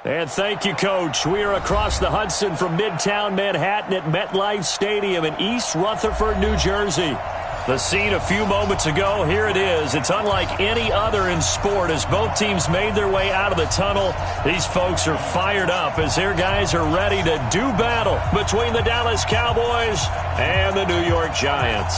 And thank you, Coach. We are across the Hudson from Midtown Manhattan at MetLife Stadium in East Rutherford, New Jersey. The scene a few moments ago, here it is. It's unlike any other in sport as both teams made their way out of the tunnel. These folks are fired up as their guys are ready to do battle between the Dallas Cowboys and the New York Giants.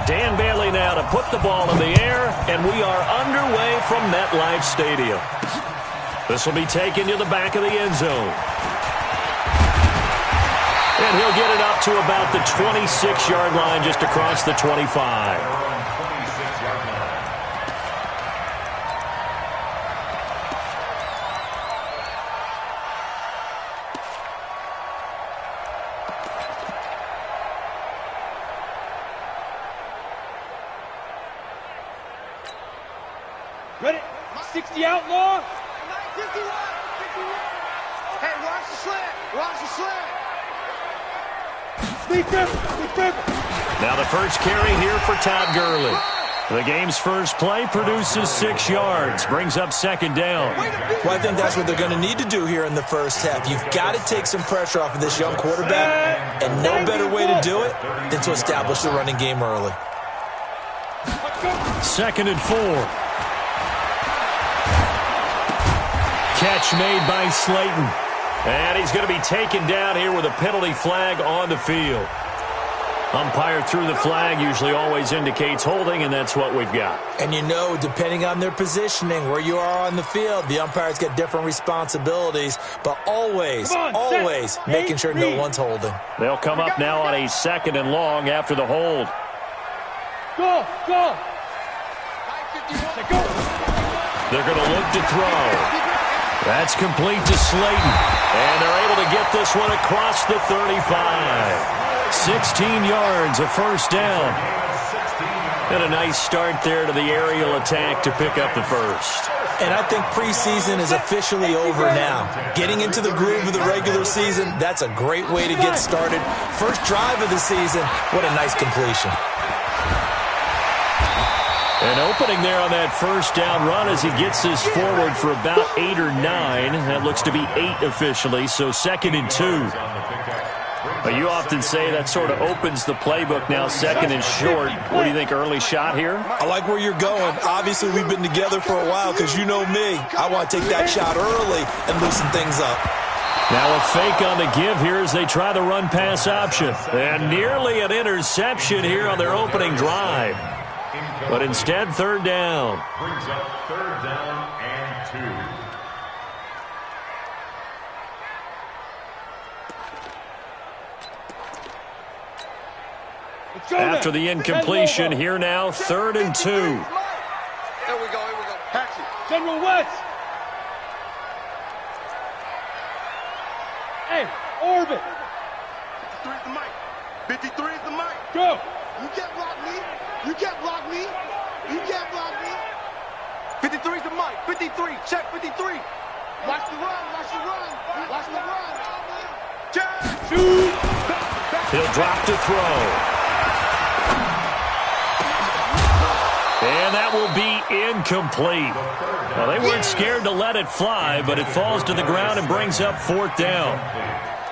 Dan Bailey now to put the ball in the air, and we are underway from MetLife Stadium. This will be taken to the back of the end zone. And he'll get it up to about the 26-yard line, just across the 25. Ready? 60 outlaw. 51. Hey, watch the slant. Watch the slant. Now the first carry here for Todd Gurley. The game's first play produces 6 yards, brings up second down. Well, I think that's what they're going to need to do here in the first half. You've got to take some pressure off of this young quarterback, and no better way to do it than to establish the running game early. 2nd and 4. Catch made by Slayton. And he's going to be taken down here with a penalty flag on the field. Umpire threw the flag, usually always indicates holding, and that's what we've got. And you know, depending on their positioning, where you are on the field, the umpires get different responsibilities, but always making sure no one's holding. They'll come up now on a 2nd and long after the hold. Go! They're going to look to throw. That's complete to Slayton. And they're able to get this one across the 35. 16 yards, a first down. And a nice start there to the aerial attack to pick up the first. And I think preseason is officially over now. Getting into the groove of the regular season, that's a great way to get started. First drive of the season, what a nice completion. An opening there on that first down run as he gets this forward for about 8 or 9. That looks to be 8 officially, so 2nd and 2. But you often say that sort of opens the playbook now, 2nd and short. What do you think, early shot here? I like where you're going. Obviously, we've been together for a while because you know me. I want to take that shot early and loosen things up. Now a fake on the give here as they try the run-pass option. And nearly an interception here on their opening drive. But instead, 3rd down. Brings up 3rd down and 2. After the incompletion, here now, 3rd and 2. Here we go. Catch it. General West. Hey, orbit. 53 is the mic. 53 is the mic. Go. You can't block me. You can't block me. You can't block me. 53 is the mic. 53. Check 53. Watch the run. Watch the run. Watch the run. Check. Shoot. He'll drop to throw. And that will be incomplete. Well, they weren't scared to let it fly, but it falls to the ground and brings up 4th down.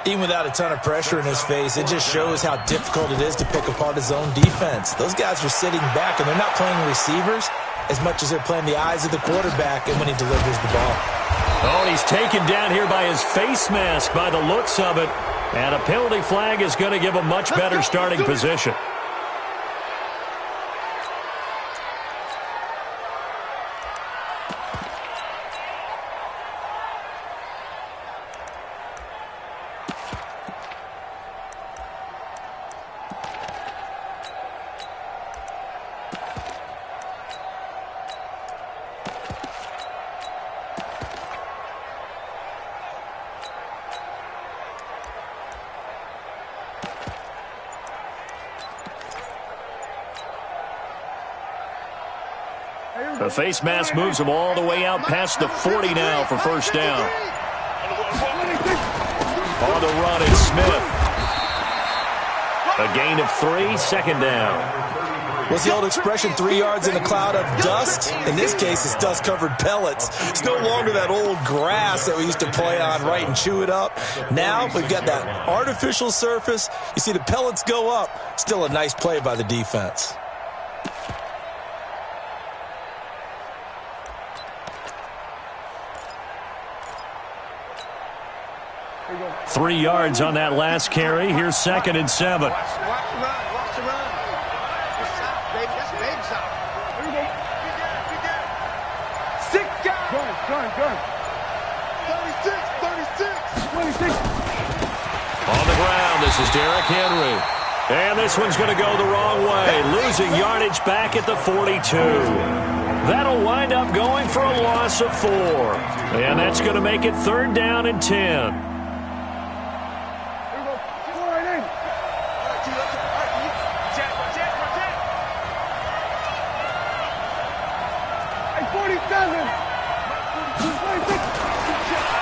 Even without a ton of pressure in his face, it just shows how difficult it is to pick apart his own defense. Those guys are sitting back, and they're not playing receivers as much as they're playing the eyes of the quarterback and when he delivers the ball. Oh, and he's taken down here by his face mask by the looks of it. And a penalty flag is going to give a much better starting position. The face mask moves him all the way out past the 40 now for first down. On the run, it's Smith. A gain of 3, second down. What's the old expression, 3 yards in a cloud of dust? In this case, it's dust-covered pellets. It's no longer that old grass that we used to play on, right, and chew it up. Now we've got that artificial surface. You see the pellets go up. Still a nice play by the defense. 3 yards on that last carry. Here's 2nd and 7. Watch the run. Watch the run. That's south, baby. That's baby south. Here we go. We get it. 6 guys. Gun. 36. On the ground, this is Derrick Henry. And this one's going to go the wrong way, losing yardage back at the 42. That'll wind up going for a loss of 4. And that's going to make it 3rd down and 10.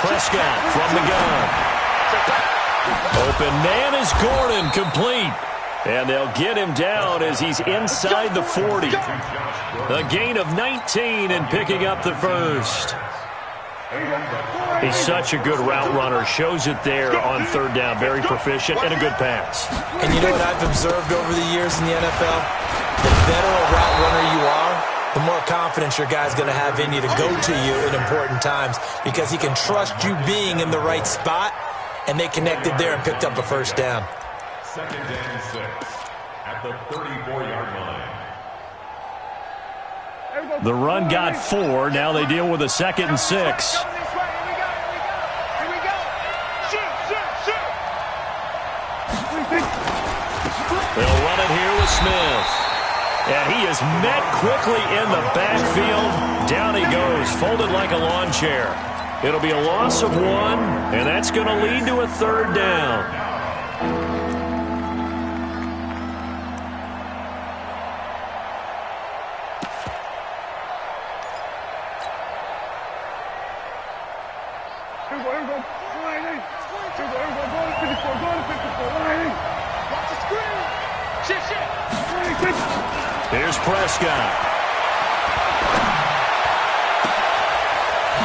Prescott from the gun. Open man is Gordon, complete. And they'll get him down as he's inside the 40. A gain of 19 and picking up the first. He's such a good route runner. Shows it there on 3rd down. Very proficient and a good pass. And you know what I've observed over the years in the NFL? The better a route runner you are, the more confidence your guy's going to have in you to go to you in important times because he can trust you being in the right spot, and they connected there and picked up a first down. 2nd and 6 at the 34-yard line. The run got 4. Now they deal with a 2nd and 6. They'll run it here with Smith. And he is met quickly in the backfield. Down he goes, folded like a lawn chair. It'll be a loss of 1, and that's going to lead to a 3rd down. Here's Prescott.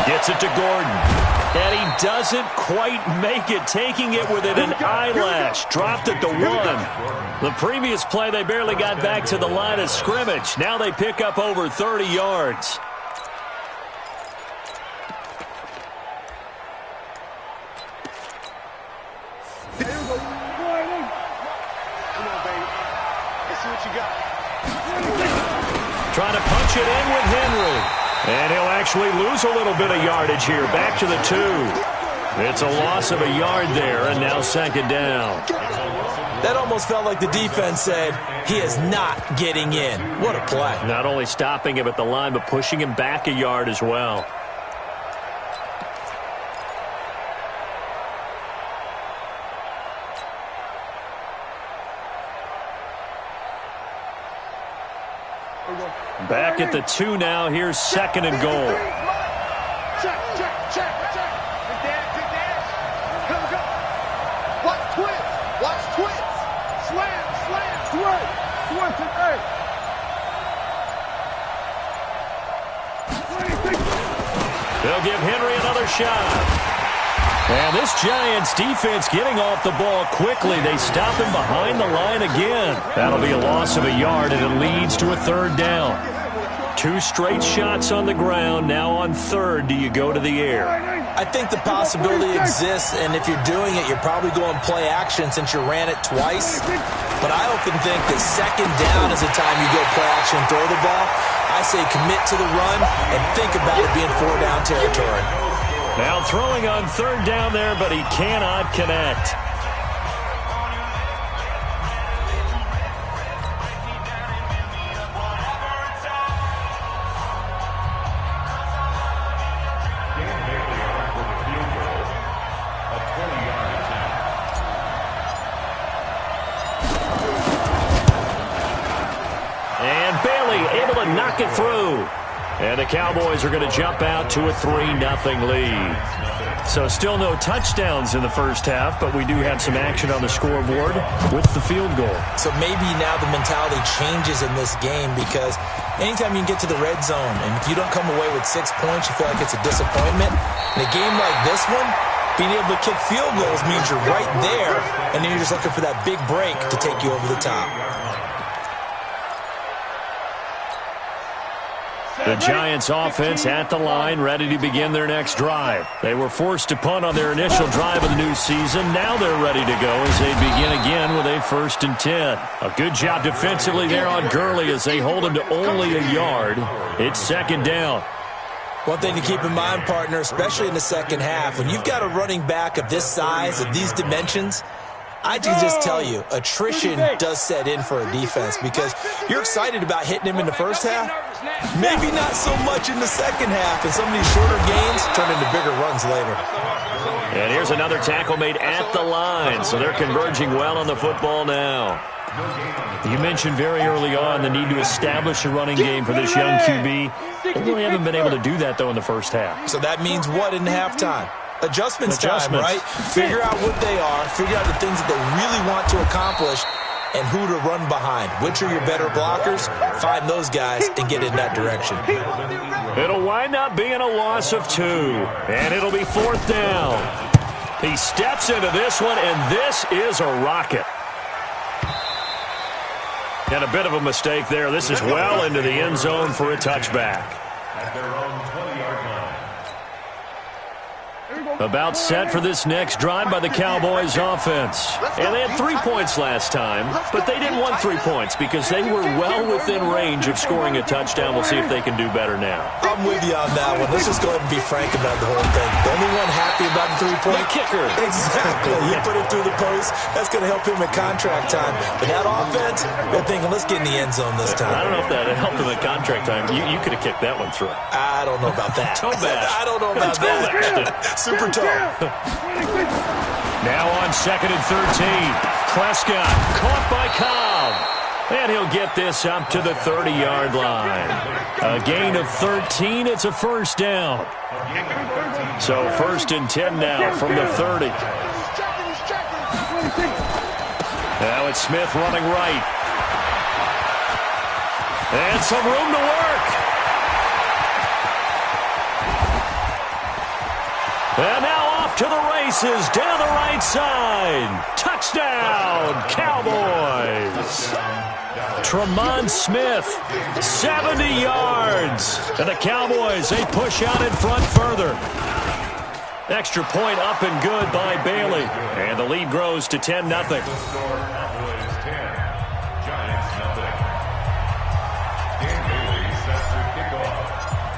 Gets it to Gordon. And he doesn't quite make it, taking it within an eyelash. Dropped it to 1. The previous play, they barely got back to the line of scrimmage. Now they pick up over 30 yards. Trying to punch it in with Henry. And he'll actually lose a little bit of yardage here. Back to the 2. It's a loss of a yard there, and now 2nd down. That almost felt like the defense said, he is not getting in. What a play. Not only stopping him at the line, but pushing him back a yard as well. Back at the 2 now. Here's 2nd and goal. Check. Good dash. Go. Watch twins. Slam. Twins and A. They'll give Henry another shot. And this Giants defense getting off the ball quickly. They stop him behind the line again. That'll be a loss of a yard, and it leads to a 3rd down. 2 straight shots on the ground. Now on 3rd, do you go to the air? I think the possibility exists, and if you're doing it, you're probably going play action since you ran it twice. But I often think that 2nd down is the time you go play action and throw the ball. I say commit to the run and think about it being 4-down territory. Now throwing on 3rd down there, but he cannot connect. And Bailey able to knock it through. And the Cowboys are going to jump out to a 3-0 lead. So still no touchdowns in the first half, but we do have some action on the scoreboard with the field goal. So maybe now the mentality changes in this game, because anytime you can get to the red zone, and if you don't come away with 6 points, you feel like it's a disappointment. In a game like this one, being able to kick field goals means you're right there, and then you're just looking for that big break to take you over the top. The Giants offense at the line, ready to begin their next drive. They were forced to punt on their initial drive of the new season. Now they're ready to go as they begin again with a 1st and 10. A good job defensively there on Gurley as they hold him to only a yard. It's 2nd down. One thing to keep in mind, partner, especially in the second half, when you've got a running back of this size, of these dimensions, I can just tell you, attrition does set in for a defense, because you're excited about hitting him in the first half. Maybe not so much in the second half, and some of these shorter gains turn into bigger runs later. And here's another tackle made at the line, so they're converging well on the football now. You mentioned very early on the need to establish a running game for this young QB. They really haven't been able to do that, though, in the first half. So that means what in halftime? Adjustments time, right? Figure out what they are, figure out the things that they really want to accomplish, and who to run behind. Which are your better blockers? Find those guys and get in that direction. It'll wind up being a loss of 2, and it'll be 4th down. He steps into this one, and this is a rocket. And a bit of a mistake there. This is well into the end zone for a touchback. At their own 20-yard line. About set for this next drive by the Cowboys offense. And they had 3 points last time, but they didn't want 3 points because they were well within range of scoring a touchdown. We'll see if they can do better now. I'm with you on that one. Let's just go ahead and be frank about the whole thing. The only one happy about the 3-point kicker. Exactly. You put it through the post. That's going to help him at contract time. But that offense, they're thinking, let's get in the end zone this time. I don't know if that helped him at contract time. You could have kicked that one through. I don't know about that. Toe bash. I don't know about that. Super tough. Now on 2nd and 13. Prescott caught by Cobb. And he'll get this up to the 30-yard line. A gain of 13. It's a 1st down. So 1st and 10 now from the 30. Now it's Smith running right. And some room to work. And now off to the races down the right side. Touchdown, Cowboys. Tremont Smith, 70 yards. And the Cowboys, they push out in front further. Extra point up and good by Bailey. And the lead grows to 10-0.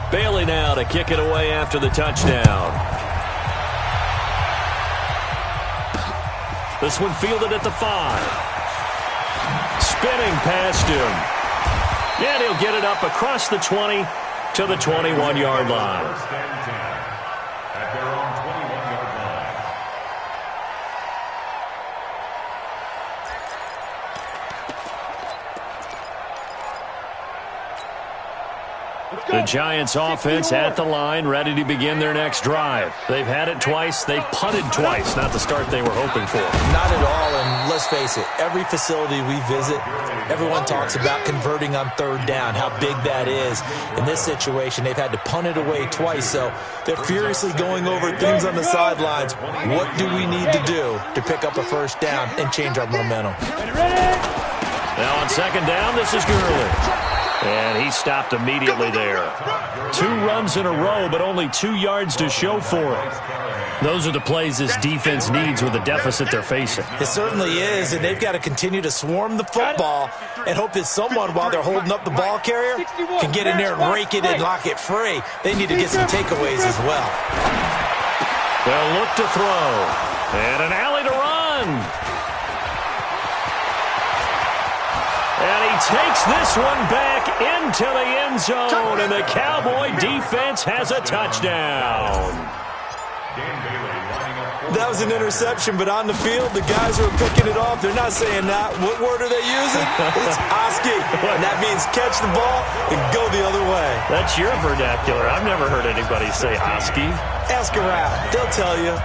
Bailey now to kick it away after the touchdown. This one fielded at the 5. Spinning past him. And he'll get it up across the 20 to the 21-yard line. At their own 21-yard line. The Giants offense at the line, ready to begin their next drive. They've had it twice. They've punted twice. Not the start they were hoping for. Not at all, and let's face it, every facility we visit, everyone talks about converting on 3rd down, how big that is. In this situation, they've had to punt it away twice, so they're furiously going over things on the sidelines. What do we need to do to pick up a 1st down and change our momentum? Now on 2nd down, this is Gurley. And he stopped immediately there. 2 runs in a row, but only 2 yards to show for it. Those are the plays this defense needs with the deficit they're facing. It certainly is, and they've got to continue to swarm the football and hope that someone, while they're holding up the ball carrier, can get in there and rake it and lock it free. They need to get some takeaways as well. They'll look to throw. And an alley to run. And he takes this one back into the end zone, and the Cowboy defense has a touchdown. That was an interception, but on the field, the guys who are picking it off, they're not saying that. What word are they using? It's Oski, and that means catch the ball and go the other way. That's your vernacular. I've never heard anybody say Oski. Ask around. They'll tell you.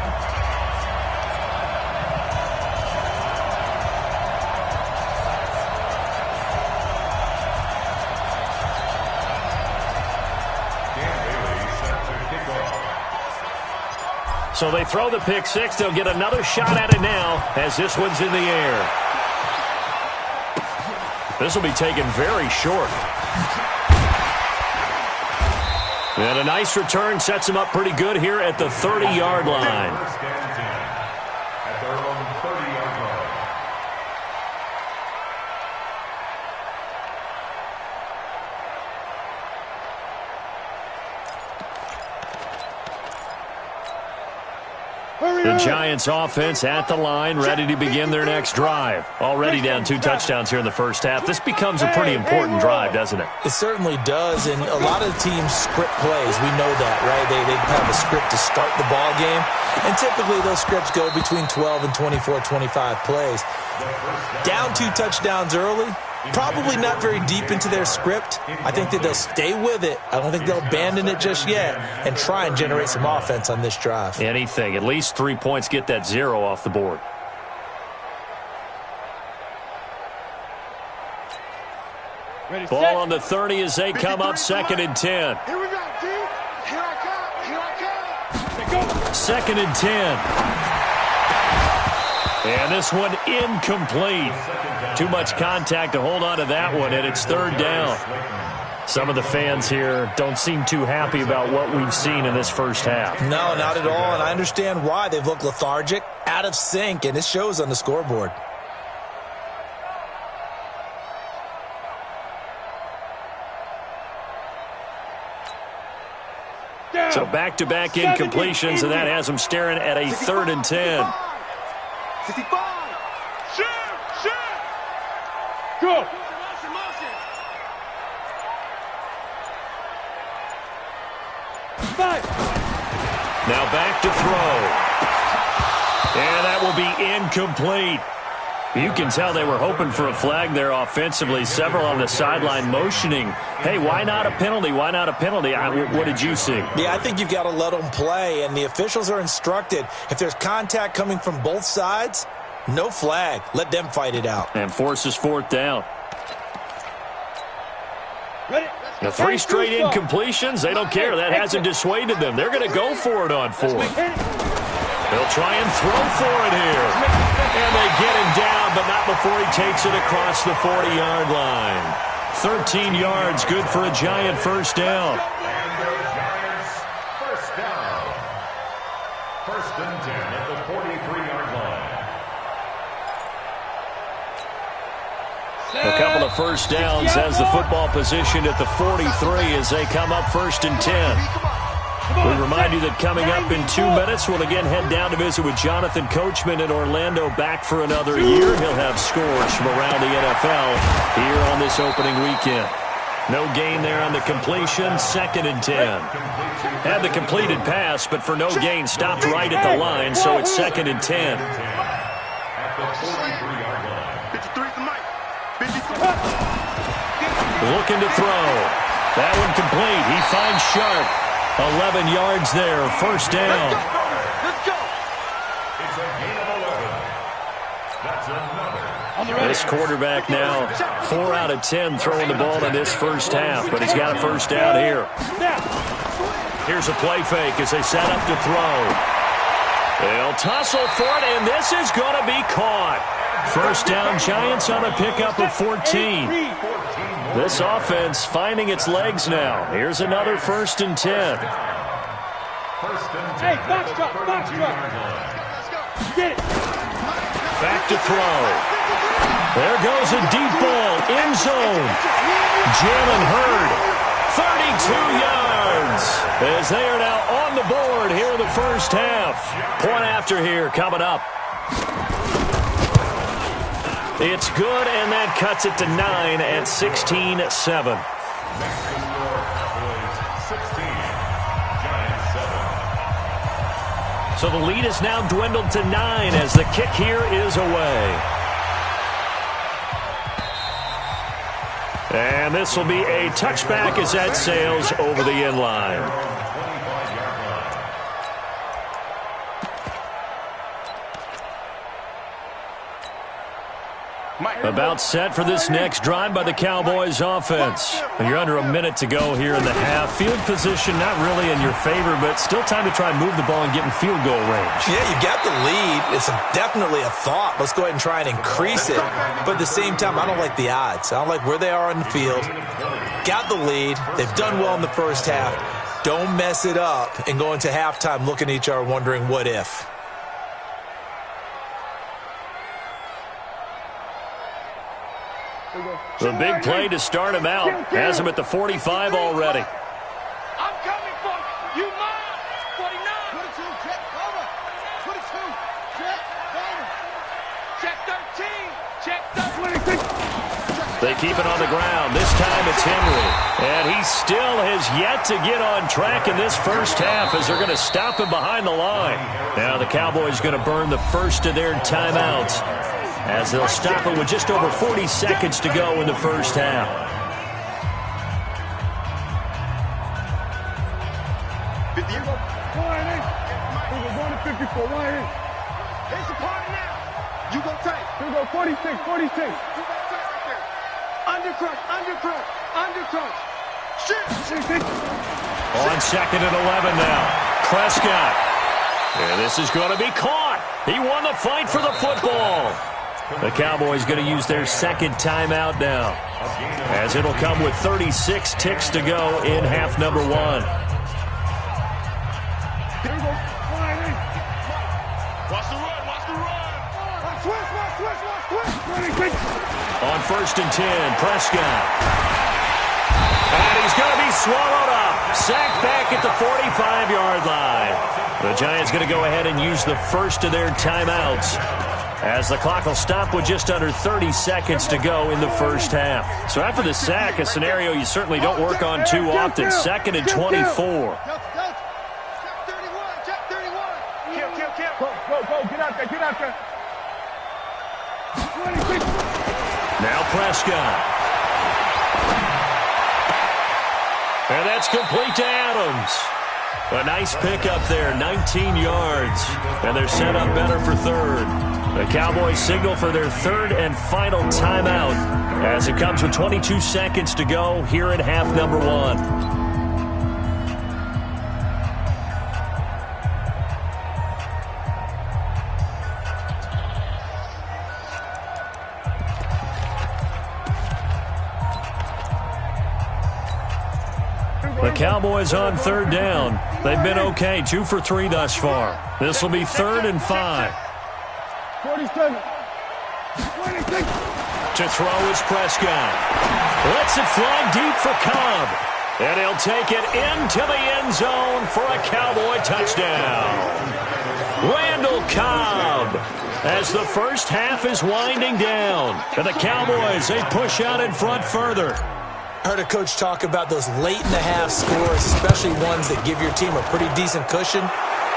So they throw the pick six. They'll get another shot at it now as this one's in the air. This will be taken very short. And a nice return sets him up pretty good here at the 30-yard line. At their own 30-yard line. The Giants offense at the line, ready to begin their next drive. Already down 2 touchdowns here in the first half. This becomes a pretty important drive, doesn't it? It certainly does, and a lot of the teams script plays. We know that, right? They have a script to start the ball game, and typically those scripts go between 12 and 24, 25 plays. Down 2 touchdowns early, probably not very deep into their script. I think that they'll stay with it. I don't think they'll abandon it just yet and try and generate some offense on this drive. Anything. At least 3 points, get that 0 off the board. Ball on the 30 as they come up 2nd and 10. Here we go, D. Here I come. Here I come. 2nd and 10. And this one incomplete. Too much contact to hold on to that one, and it's 3rd down. Some of the fans here don't seem too happy about what we've seen in this first half. No, not at all, and I understand why. They've looked lethargic, out of sync, and it shows on the scoreboard. So back-to-back incompletions, and that has them staring at a 3rd and 10. 65. Shoot. Go. Now back to throw. And that will be incomplete. You can tell they were hoping for a flag there offensively. Several on the sideline motioning, hey, why not a penalty? Why not a penalty? What did you see? Yeah, I think you've got to let them play, and the officials are instructed. If there's contact coming from both sides, no flag. Let them fight it out. And forces 4th down. Ready? The 3 straight incompletions, they don't care. That hasn't dissuaded them. They're going to go for it on 4th. They'll try and throw for it here. And they get him down, but not before he takes it across the 40-yard line. 13 yards, good for a Giant first down. And the Giants first down. 1st and 10 at the 43-yard line. A couple of first downs as the football positioned at the 43 as they come up 1st and 10. We remind you that coming up in 2 minutes, we'll again head down to visit with Jonathan Coachman in Orlando, back for another year. He'll have scores from around the NFL here on this opening weekend. No gain there on the completion, 2nd and 10. Had the completed pass, but for no gain, stopped right at the line, so it's 2nd and 10. At the 43-yard line. 53's the mic. 53. Looking to throw. That one complete. He finds Sharp. 11 yards there, first down. Let's go. It's a gain of 11. That's another. This quarterback now 4 out of 10 throwing the ball in this first half, but he's got a first down here. Here's a play fake as they set up to throw. They'll tussle for it, and this is going to be caught. First down, Giants on a pickup of 14. This offense finding its legs now. Here's another 1st and 10. Hey, box truck. Get it. Back to throw. There goes a deep ball, end zone. Jalen Hurd, 32 yards, as they are now on the board here in the first half. Point after here coming up. It's good, and that cuts it to 9 at 16-7. So the lead is now dwindled to 9 as the kick here is away. And this will be a touchback as that sails over the end line. About set for this next drive by the Cowboys offense. And you're under a minute to go here in the half. Field position not really in your favor, but still time to try and move the ball and get in field goal range. Yeah, you got the lead. It's definitely a thought. Let's go ahead and try and increase it. But at the same time, I don't like the odds. I don't like where they are on the field. Got the lead. They've done well in the first half. Don't mess it up and go into halftime looking at each other wondering what if. The big play to start him out has him at the 45 already. I'm coming for you. You mine. 49. 22, check, cover. 22, check, cover. Check 13, check 13. They keep it on the ground. This time it's Henry. And he still has yet to get on track in this first half as they're going to stop him behind the line. Now the Cowboys going to burn the first of their timeouts, as they'll stop it with just over 40 seconds to go in the first half. We're going to 54. One in. It's a party now. You go take. Here we go. 46. 46. You go take right there. Undercrush, undercrush, undercrush. Shit. On second and 11 now. Prescott. And this is going to be caught. He won the fight for the football. The Cowboys going to use their second timeout now, as it'll come with 36 ticks to go in half number 1. Here we go. Watch the run, watch the run. Switch. On first and 10, Prescott. And he's going to be swallowed up. Sacked back at the 45-yard line. The Giants going to go ahead and use the first of their timeouts, as the clock will stop with just under 30 seconds to go in the first half. So after the sack, a scenario you certainly don't work on too often. Second and 24. Check 31, check 31. Kill. Go. Get out there. 26. Now Prescott. And that's complete to Adams. A nice pickup there, 19 yards. And they're set up better for third. The Cowboys signal for their third and final timeout, as it comes with 22 seconds to go here in half number 1. The Cowboys on third down. They've been okay, 2 for 3 thus far. This will be 3rd and 5. 47. 26. To throw is Prescott. Lets it fly deep for Cobb. And he'll take it into the end zone for a Cowboy touchdown. Randall Cobb, as the first half is winding down. And the Cowboys, they push out in front further. I heard a coach talk about those late-in-the-half scores, especially ones that give your team a pretty decent cushion.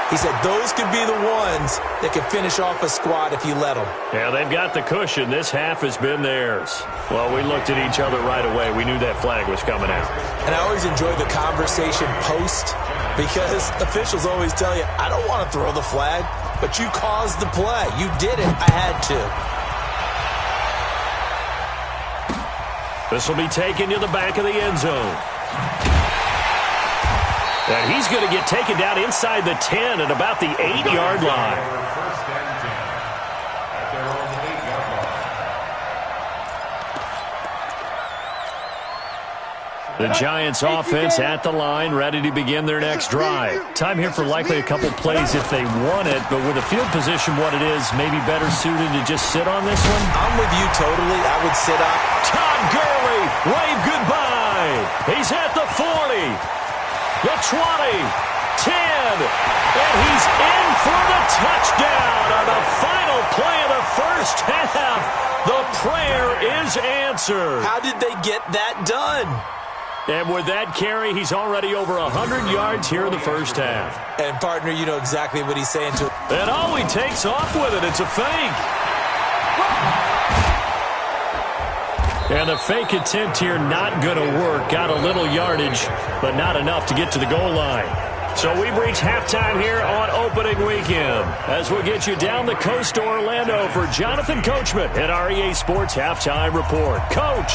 He said those could be the ones that can finish off a squad if you let them. Yeah, they've got the cushion. This half has been theirs. Well, we looked at each other right away. We knew that flag was coming out. And I always enjoy the conversation post, because officials always tell you, I don't want to throw the flag, but you caused the play. You did it. I had to. This will be taken to the back of the end zone. And he's going to get taken down inside the 10 at about the 8-yard line. The Giants offense at the line, ready to begin their next drive. Time here for likely a couple plays if they want it, but with the field position what it is, maybe better suited to just sit on this one? I'm with you totally. I would sit up. Todd Gurley, wave goodbye. He's at the 40, the 20, 10, and he's in for the touchdown on the final play of the first half. The prayer is answered. How did they get that done? And with that carry, he's already over 100 yards here in the first half. And, partner, you know exactly what he's saying to him. And oh, he takes off with it. It's a fake. And the fake attempt here not going to work. Got a little yardage, but not enough to get to the goal line. So we've reached halftime here on opening weekend. As we get you down the coast to Orlando for Jonathan Coachman at our EA Sports Halftime Report. Coach,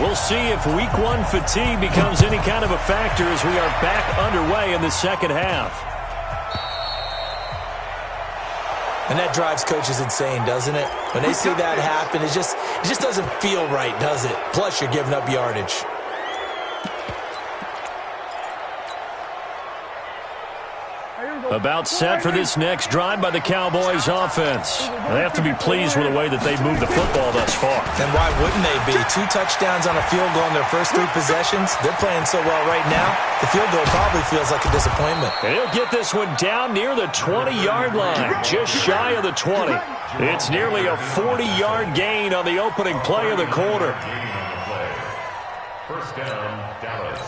we'll see if week one fatigue becomes any kind of a factor as we are back underway in the second half. And that drives coaches insane, doesn't it? When they see that happen, it just doesn't feel right, does it? Plus, you're giving up yardage. About set for this next drive by the Cowboys offense. They have to be pleased with the way that they've moved the football thus far. And why wouldn't they be? 2 touchdowns on a field goal in their first 3 possessions. They're playing so well right now, the field goal probably feels like a disappointment. And he'll get this one down near the 20-yard line, just shy of the 20. It's nearly a 40-yard gain on the opening play of the quarter. First down, Dallas.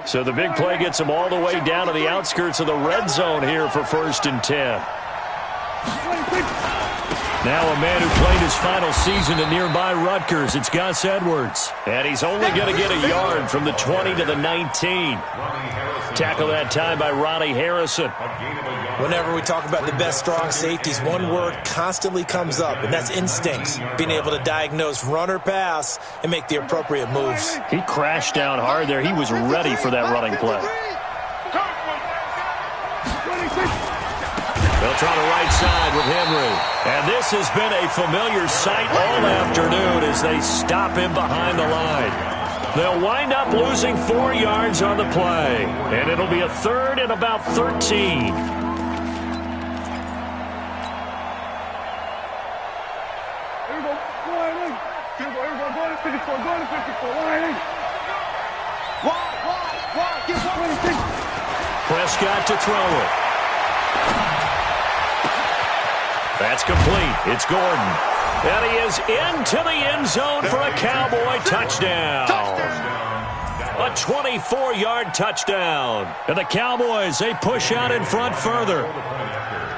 So the big play gets him all the way down to the outskirts of the red zone here for 1st and 10. Now a man who played his final season at nearby Rutgers. It's Gus Edwards. And he's only going to get a yard from the 20 to the 19. Tackle that time by Ronnie Harrison. Whenever we talk about the best strong safeties, one word constantly comes up, and that's instincts. Being able to diagnose run or pass and make the appropriate moves. He crashed down hard there. He was ready for that running play. They'll try the right side with Henry. And this has been a familiar sight all afternoon as they stop him behind the line. They'll wind up losing 4 yards on the play. And it'll be a 3rd and about 13. Prescott to throw it. That's complete. It's Gordon. And he is into the end zone for a Cowboy touchdown. A 24-yard touchdown. And the Cowboys, they push out in front further.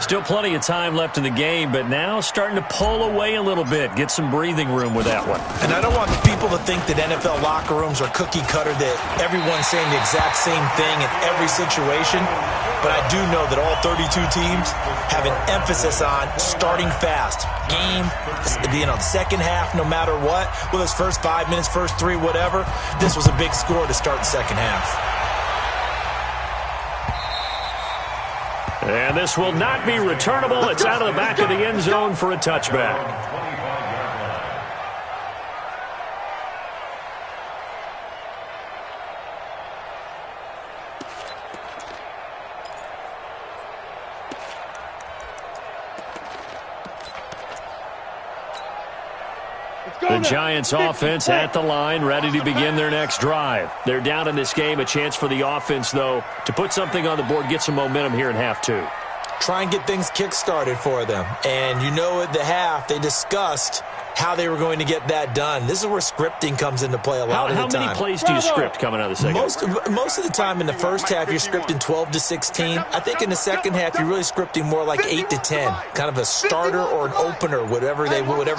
Still plenty of time left in the game, but now starting to pull away a little bit. Get some breathing room with that one. And I don't want people to think that NFL locker rooms are cookie cutter, that everyone's saying the exact same thing in every situation. But I do know that all 32 teams have an emphasis on starting fast. Game, the second half, no matter what. Well, it's first 5 minutes, first 3, whatever. This was a big score to start the second half. And this will not be returnable. It's out of the back of the end zone for a touchback. The Giants offense at the line, ready to begin their next drive. They're down in this game. A chance for the offense, though, to put something on the board, get some momentum here in half 2. Try and get things kick-started for them. And you know at the half, they discussed how they were going to get that done. This is where scripting comes into play a lot of the time. How many plays do you script coming out of the second half? Most of the time in the first half, you're scripting 12 to 16. I think in the second half, you're really scripting more like 8 to 10. Kind of a starter or an opener, whatever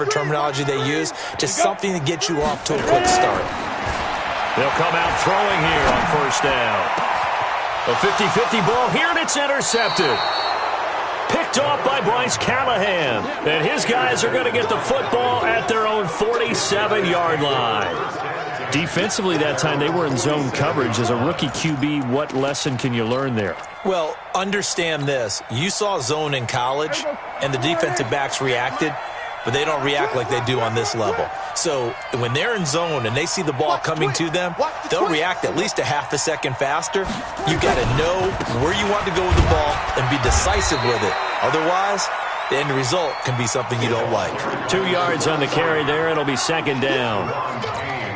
terminology they use. Just something to get you off to a quick start. They'll come out throwing here on first down. A 50-50 ball here, and it's intercepted. Picked off by Bryce Callahan. And his guys are going to get the football at their own 47-yard line. Defensively that time, they were in zone coverage. As a rookie QB, what lesson can you learn there? Well, understand this. You saw zone in college, and the defensive backs reacted, but they don't react like they do on this level. So when they're in zone and they see the ball coming to them, they'll react at least a half a second faster. You got to know where you want to go with the ball and be decisive with it. Otherwise, the end result can be something you don't like. 2 yards on the carry there. It'll be second down.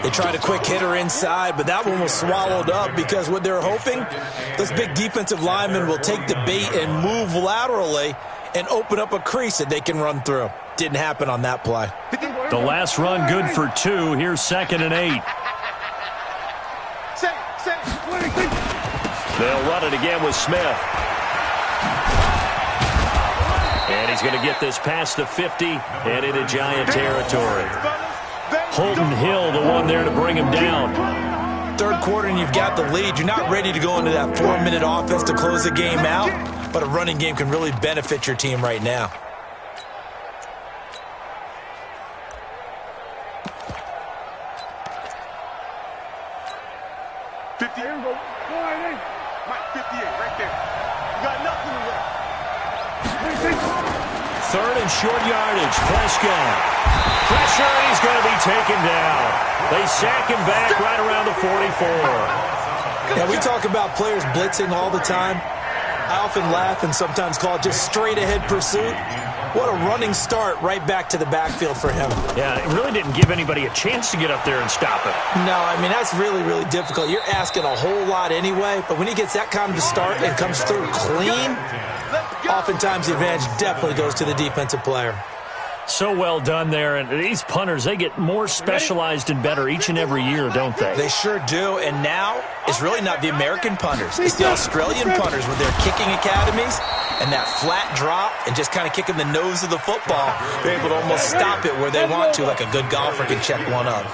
They tried a quick hitter inside, but that one was swallowed up because what they're hoping, those big defensive linemen will take the bait and move laterally and open up a crease that they can run through. Didn't happen on that play. The last run good for 2. Here's 2nd and 8. They'll run it again with Smith. And he's going to get this past the 50 and into Giant territory. Holton Hill, the one there to bring him down. Third quarter and you've got the lead. You're not ready to go into that 4-minute offense to close the game out, but a running game can really benefit your team right now. Third and short yardage. Prescott. Pressure, and he's going to be taken down. They sack him back right around the 44. Yeah, we talk about players blitzing all the time. I often laugh and sometimes call it just straight-ahead pursuit. What a running start right back to the backfield for him. Yeah, it really didn't give anybody a chance to get up there and stop it. No, I mean, that's really, really difficult. You're asking a whole lot anyway, but when he gets that kind of a start and comes through clean, oftentimes the advantage definitely goes to the defensive player. So well done there, and these punters, they get more specialized and better each and every year, don't they? They sure do, and now it's really not the American punters. It's the Australian punters with their kicking academies and that flat drop and just kind of kicking the nose of the football. They're able to almost stop it where they want to, like a good golfer can check one up.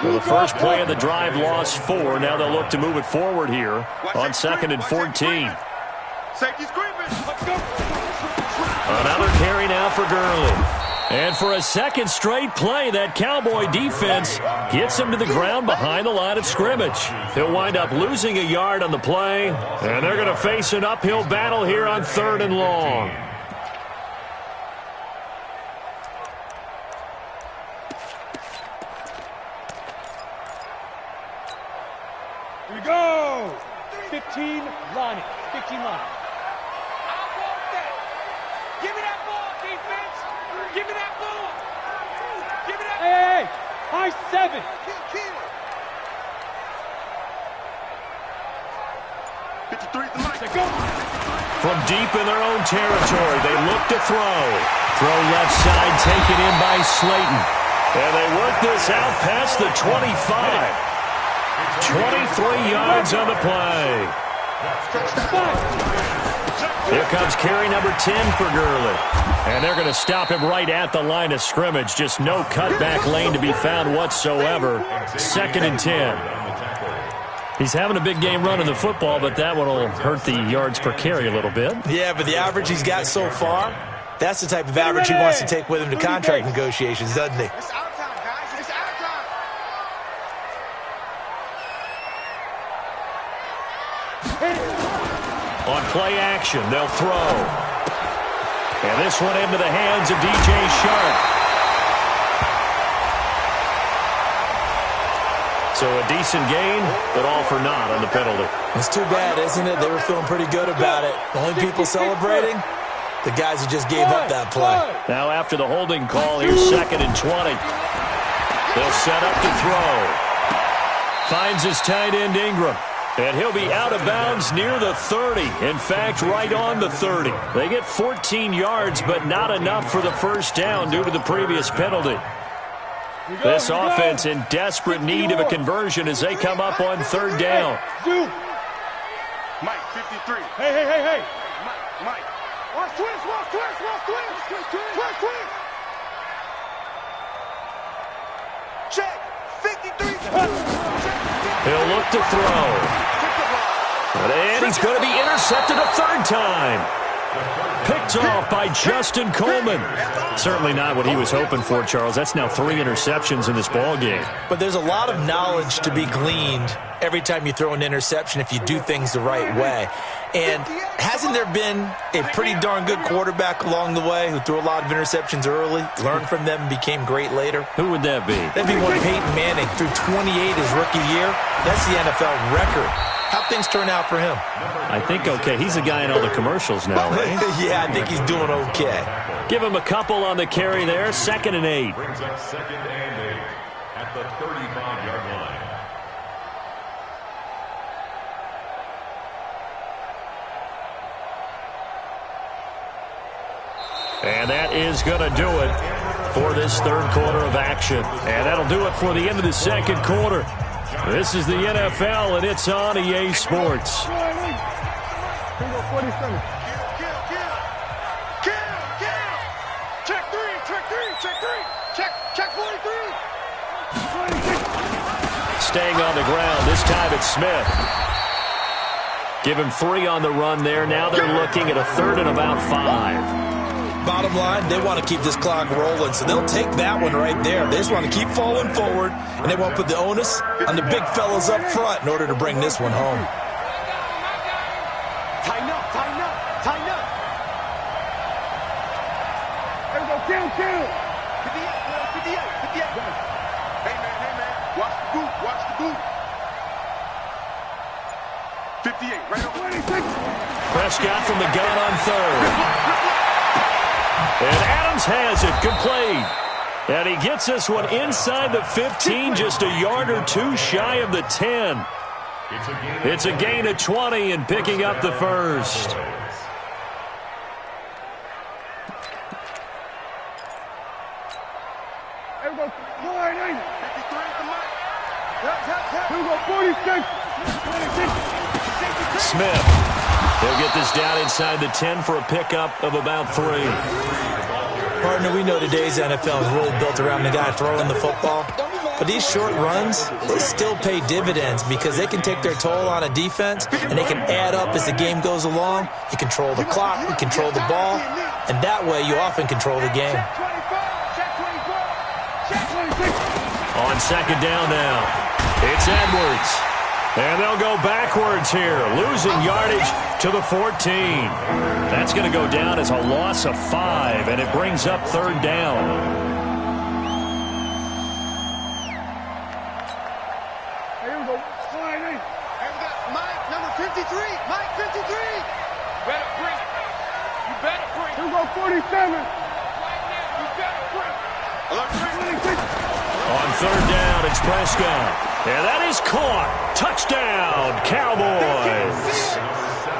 Well, the first play of the drive lost 4. Now they'll look to move it forward here on 2nd and 14. Safety screaming. Let's go. Another carry now for Gurley. And for a second straight play, that Cowboy defense gets him to the ground behind the line of scrimmage. He'll wind up losing a yard on the play, and they're going to face an uphill battle here on 3rd and long. Here we go. 15 line. 15 line. Give me that ball, defense. Give me that ball. Give me that ball. Hey, high 7. Kill. 53 is the mic. Go. From deep in their own territory, they look to throw. Throw left side taken in by Slayton. And they work this out past the 25. 23 yards on the play. Here comes carry number 10 for Gurley. And they're going to stop him right at the line of scrimmage. Just no cutback lane to be found whatsoever. 2nd and 10. He's having a big game running the football, but that one will hurt the yards per carry a little bit. Yeah, but the average he's got so far, that's the type of average he wants to take with him to contract negotiations, doesn't he? It's our time, guys. It's our time. On play action, they'll throw. And this one into the hands of DJ Shark. So a decent gain, but all for naught on the penalty. It's too bad, isn't it? They were feeling pretty good about it. The only people celebrating, the guys who just gave up that play. Now after the holding call, here's 2nd and 20. They'll set up to throw. Finds his tight end Ingram. And he'll be out of bounds near the 30. In fact, right on the 30. They get 14 yards, but not enough for the first down due to the previous penalty. This offense in desperate need of a conversion as they come up on 3rd down. Mike, 53. Hey. Mike. Watch twist. Check. 53. He'll look to throw. And he's going to be intercepted a 3rd time. Picked off by Justin Coleman. Certainly not what he was hoping for, Charles. That's now 3 interceptions in this ball game. But there's a lot of knowledge to be gleaned every time you throw an interception if you do things the right way. And hasn't there been a pretty darn good quarterback along the way who threw a lot of interceptions early, learned from them, and became great later? Who would that be? That'd be one Peyton Manning. Threw 28 his rookie year. That's the NFL record. How'd things turn out for him? I think okay. He's a guy in all the commercials now, right? Yeah, I think he's doing okay. Give him a couple on the carry there. 2nd and 8. Brings up 2nd and 8 at the 35-yard line. And that is going to do it for this third quarter of action. And that'll do it for the end of the second quarter. This is the NFL, and it's on EA Sports. Check 43. Staying on the ground, this time it's Smith. Give him 3 on the run there. Now they're looking at a third and about 5. Bottom line, they want to keep this clock rolling, so they'll take that one right there. They just want to keep falling forward, and they won't put the onus on the big fellas up front in order to bring this one home. Tighten up, tighten up, tighten up. There we go, kill. 58. Hey, man. Watch the boot, watch the boot. 58, right on. 26. Prescott from the gun on third. And Adams has it, complete. And he gets this one inside the 15, just a yard or 2 shy of the 10. It's a gain of 20 and picking up the first. There we go, 49. 53 at the mic. Here we go, 46. 26. Smith. He'll get this down inside the 10 for a pickup of about 3. Partner, we know today's NFL is really built around the guy throwing the football. But these short runs, they still pay dividends because they can take their toll on a defense, and they can add up as the game goes along. You control the clock, you control the ball, and that way you often control the game. On second down now, it's Edwards. And they'll go backwards here, losing yardage to the 14. That's going to go down as a loss of 5, and it brings up third down. Here we go, 49. And we got Mike, number 53. Mike, 53. Better bring it. You better bring it. Here we go, 47. Right now, you better bring it. 26. On third down, it's Prescott. And that is caught. Touchdown, Cowboys.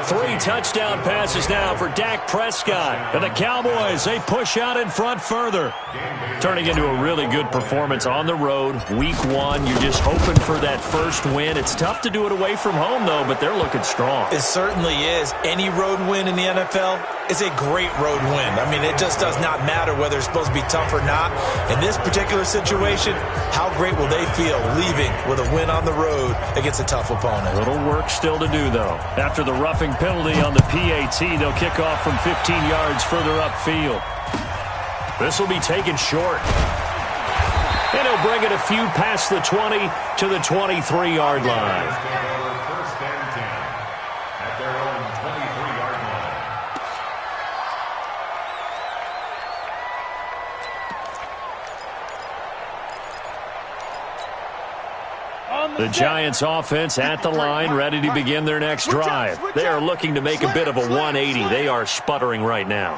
3 touchdown passes now for Dak Prescott. And the Cowboys, they push out in front further. Turning into a really good performance on the road. Week 1, you're just hoping for that first win. It's tough to do it away from home, though, but they're looking strong. It certainly is. Any road win in the NFL is a great road win. I mean, it just does not matter whether it's supposed to be tough or not. In this particular situation, how great will they feel leaving with a win on the road against a tough opponent? Little work still to do, though. After the roughing penalty on the PAT, they'll kick off from 15 yards further upfield. This will be taken short. And he'll bring it a few past the 20 to the 23-yard line. First and 10 at their own 23-yard line. The Giants offense at the line, ready to begin their next drive. They are looking to make a bit of a 180. They are sputtering right now.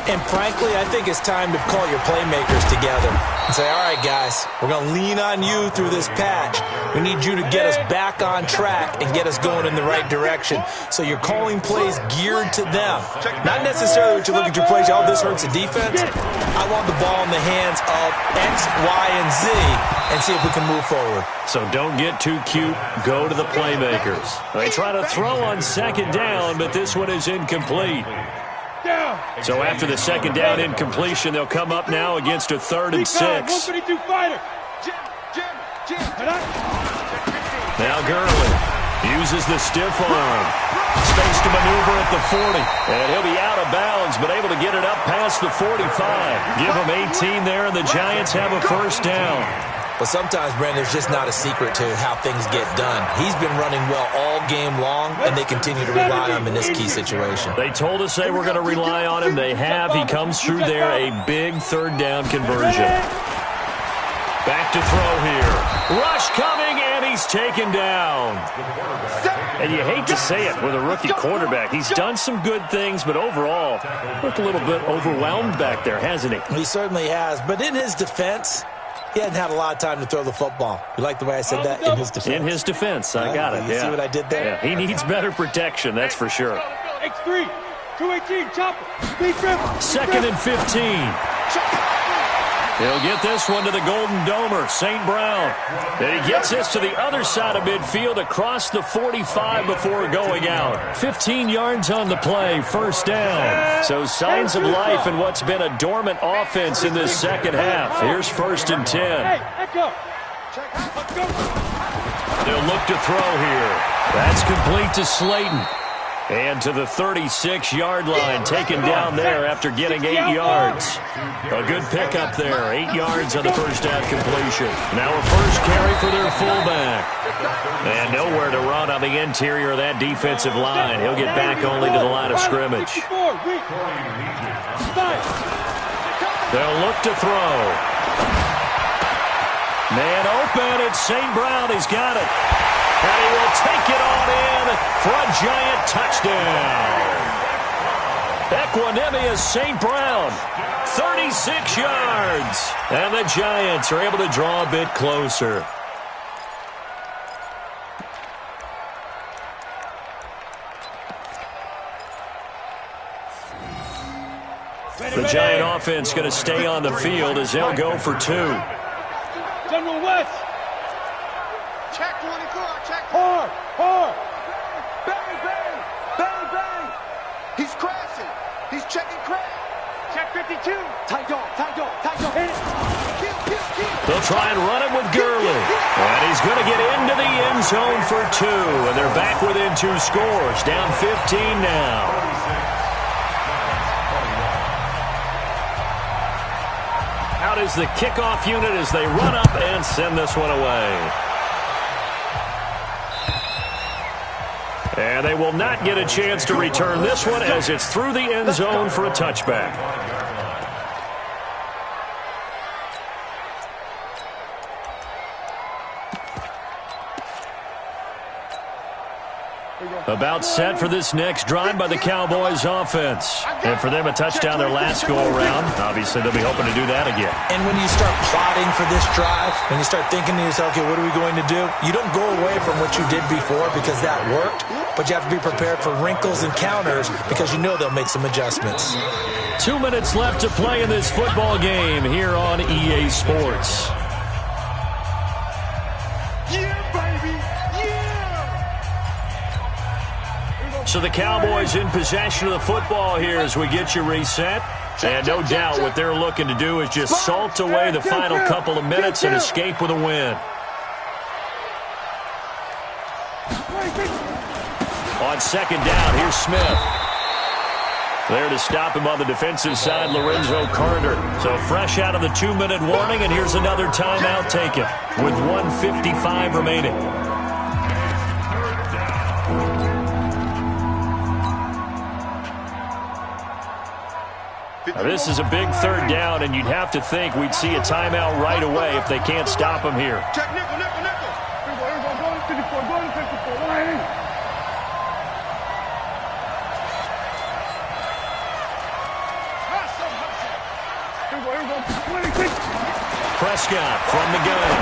And frankly, I think it's time to call your playmakers together and say, all right, guys, we're going to lean on you through this patch. We need you to get us back on track and get us going in the right direction. So you're calling plays geared to them. Not necessarily what you look at your plays, oh, this hurts the defense. I want the ball in the hands of X, Y, and Z and see if we can move forward. So don't get too cute. Go to the playmakers. They try to throw on second down, but this one is incomplete. So after the second down incompletion, they'll come up now against a 3rd and 6. 152 fighter. Now Gurley uses the stiff arm. Space to maneuver at the 40. And he'll be out of bounds, but able to get it up past the 45. Give him 18 there, and the Giants have a first down. But sometimes, Brandon, there's just not a secret to how things get done. He's been running well all game long, and they continue to rely on him in this key situation. They told us they were going to rely on him. They have. He comes through there, a big 3rd down conversion. Back to throw here. Rush coming, and he's taken down. And you hate to say it with a rookie quarterback. He's done some good things, but overall, looked a little bit overwhelmed back there, hasn't he? He certainly has. But in his defense, he hasn't had a lot of time to throw the football. You like the way I said that? In his defense. In his defense. I got it. You see what I did there? Yeah, he needs better protection, that's for sure. X3. 218, chopper. Deep dribble. Second and 15. He'll get this one to the Golden Domer, St. Brown. And he gets this to the other side of midfield across the 45 before going out. 15 yards on the play, first down. So signs of life in what's been a dormant offense in this second half. Here's first and 10. Hey, echo. Let's go. They'll look to throw here. That's complete to Slayton. And to the 36-yard line, taken down there after getting 8 yards. A good pickup there, 8 yards on the first down completion. Now a first carry for their fullback. And nowhere to run on the interior of that defensive line. He'll get back only to the line of scrimmage. They'll look to throw. Man open, it's St. Brown, he's got it. And he will take it on in for a giant touchdown. Equanimous St. Brown, 36 yards. And the Giants are able to draw a bit closer. The Giant offense going to stay on the field as they'll go for 2. General West. Check 24, check. Hard, hard. Bang, bang, bang, bang. He's crashing. He's checking crash. Check 52. Tight dog, tight dog, tight dog. Hit it. Kill, kill, kill. They'll try and run it with Gurley. And he's going to get into the end zone for 2. And they're back within 2 scores. Down 15 now. Out is the kickoff unit as they run up and send this one away. And they will not get a chance to return this one as it's through the end zone for a touchback. About set for this next drive by the Cowboys offense. And for them, a touchdown their last go-around. Obviously, they'll be hoping to do that again. And when you start plotting for this drive, when you start thinking to yourself, okay, what are we going to do? You don't go away from what you did before because that worked, but you have to be prepared for wrinkles and counters because you know they'll make some adjustments. 2 minutes left to play in this football game here on EA Sports. So the Cowboys in possession of the football here as we get you reset. And no doubt what they're looking to do is just salt away the final couple of minutes and escape with a win. On second down, here's Smith. There to stop him on the defensive side, Lorenzo Carter. So fresh out of the 2-minute warning, and here's another timeout taken with 1:55 remaining. Now, this is a big third down, and you'd have to think we'd see a timeout right away if they can't stop him here. Check nickel, nickel, nickel. Here we go, go to 54, go to 54. Line in. Here we go, 26. Prescott from the gun.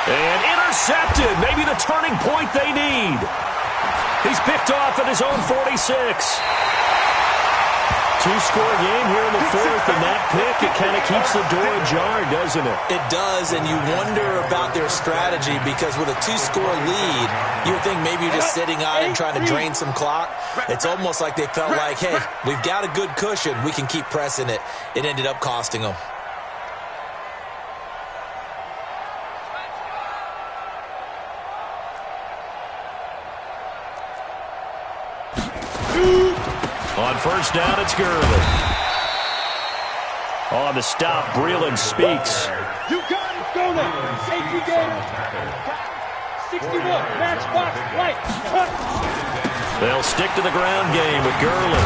And intercepted. Maybe the turning point they need. He's picked off at his own 46. Two-score game here in the fourth, and that pick, it kind of keeps the door ajar, doesn't it? It does, and you wonder about their strategy because with a 2-score lead, you would think maybe you're just sitting on it and trying to drain some clock. It's almost like they felt like, hey, we've got a good cushion. We can keep pressing it. It ended up costing them. On first down, it's Gurley. On the stop, Breeland speaks. You got it, go there. Safety game. 61, matchbox, right. They'll stick to the ground game with Gurley.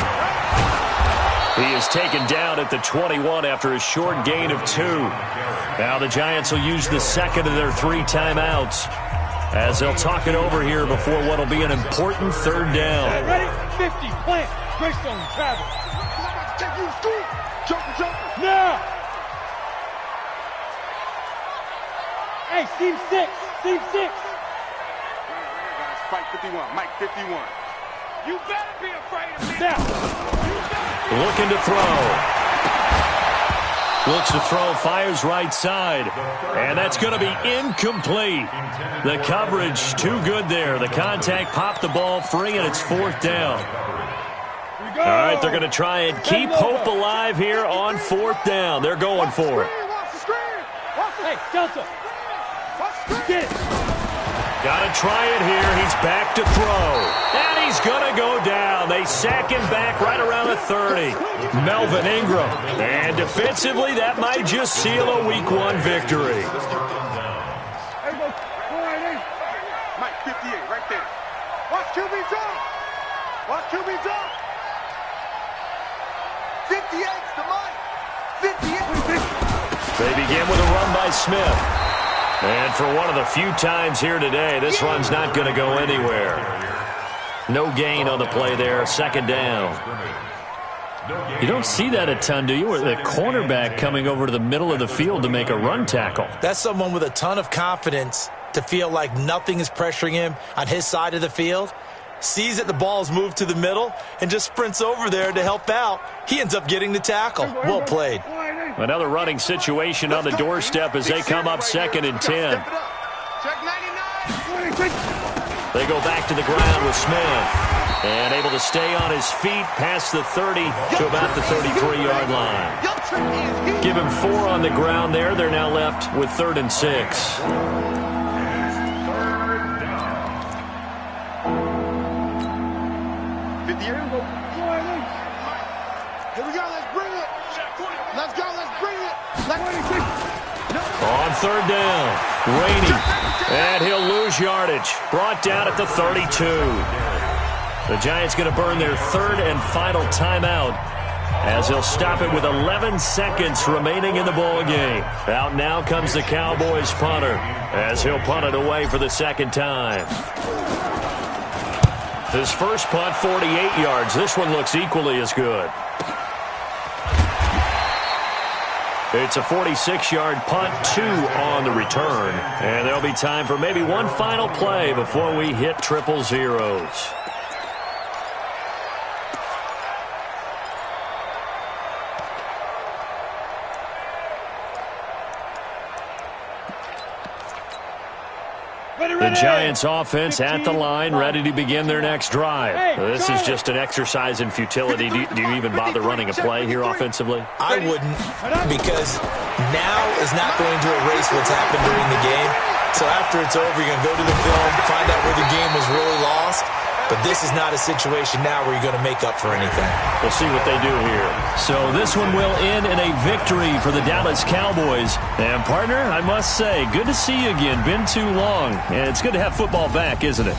He is taken down at the 21 after a short gain of 2. Now the Giants will use the second of their 3 timeouts as they'll talk it over here before what will be an important third down. Ready? 50, plant. Greystone, travel. Check you, scoop. Jumper, jumper. Now. Hey, seam 6. Seam 6. Spike 51. Mike 51. You better be afraid of me. Now. Looking to throw. Looks to throw, fires right side. And that's going to be incomplete. The coverage too good there. The contact popped the ball free, and it's 4th down. All right, they're going to try and keep hope alive here on 4th down. They're going for it. Hey, Delta. Get it. Got to try it here. He's back to throw. And he's going to go down. They sack him back right around the 30. Melvin Ingram. And defensively, that might just seal a Week 1 victory. Mike, 58, right there. Watch QB drop. Watch QB drop. 58's to Mike. 58. They begin with a run by Smith. And for one of the few times here today, this run's not going to go anywhere. No gain on the play there, 2nd down. You don't see that a ton, do you? With the cornerback coming over to the middle of the field to make a run tackle. That's someone with a ton of confidence to feel like nothing is pressuring him on his side of the field. Sees that the ball's moved to the middle and just sprints over there to help out. He ends up getting the tackle. Well played. Another running situation on the doorstep as they come up 2nd and 10. They go back to the ground with Smith. And able to stay on his feet past the 30 to about the 33-yard line. Give him 4 on the ground there. They're now left with 3rd and 6. Here we go, let's bring it. Let's go, let's bring it. On 3rd down, Rainey, and he'll lose yardage. Brought down at the 32. The Giants going to burn their 3rd and final timeout as he'll stop it with 11 seconds remaining in the ball game. Out now comes the Cowboys punter as he'll punt it away for the 2nd time. His first punt, 48 yards. This one looks equally as good. It's a 46-yard punt, 2 on the return. And there'll be time for maybe one final play before we hit triple zeros. The Giants offense at the line, ready to begin their next drive. This is just an exercise in futility. Do you even bother running a play here offensively? I wouldn't, because now is not going to erase what's happened during the game. So after it's over, you're going to go to the film, find out where the game was really lost. But this is not a situation now where you're going to make up for anything. We'll see what they do here. So this one will end in a victory for the Dallas Cowboys. And, partner, I must say, good to see you again. Been too long. And it's good to have football back, isn't it?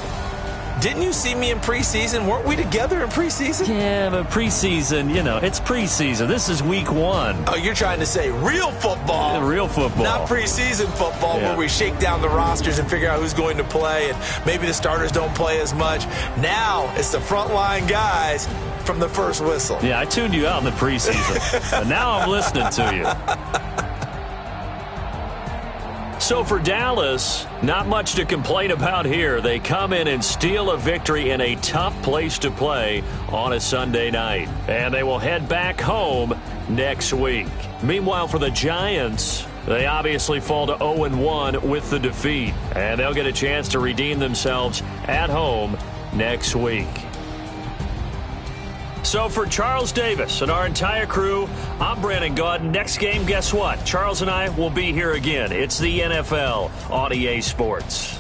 Didn't you see me in preseason? Weren't we together in preseason? Yeah, but preseason, you know, it's preseason. This is Week 1. Oh, you're trying to say real football. Yeah, real football. Not preseason football where we shake down the rosters and figure out who's going to play, and maybe the starters don't play as much. Now it's the frontline guys from the first whistle. Yeah, I tuned you out in the preseason. But now I'm listening to you. So for Dallas, not much to complain about here. They come in and steal a victory in a tough place to play on a Sunday night. And they will head back home next week. Meanwhile, for the Giants, they obviously fall to 0-1 with the defeat. And they'll get a chance to redeem themselves at home next week. So for Charles Davis and our entire crew, I'm Brandon Gaudin. Next game, guess what? Charles and I will be here again. It's the NFL on EA Sports.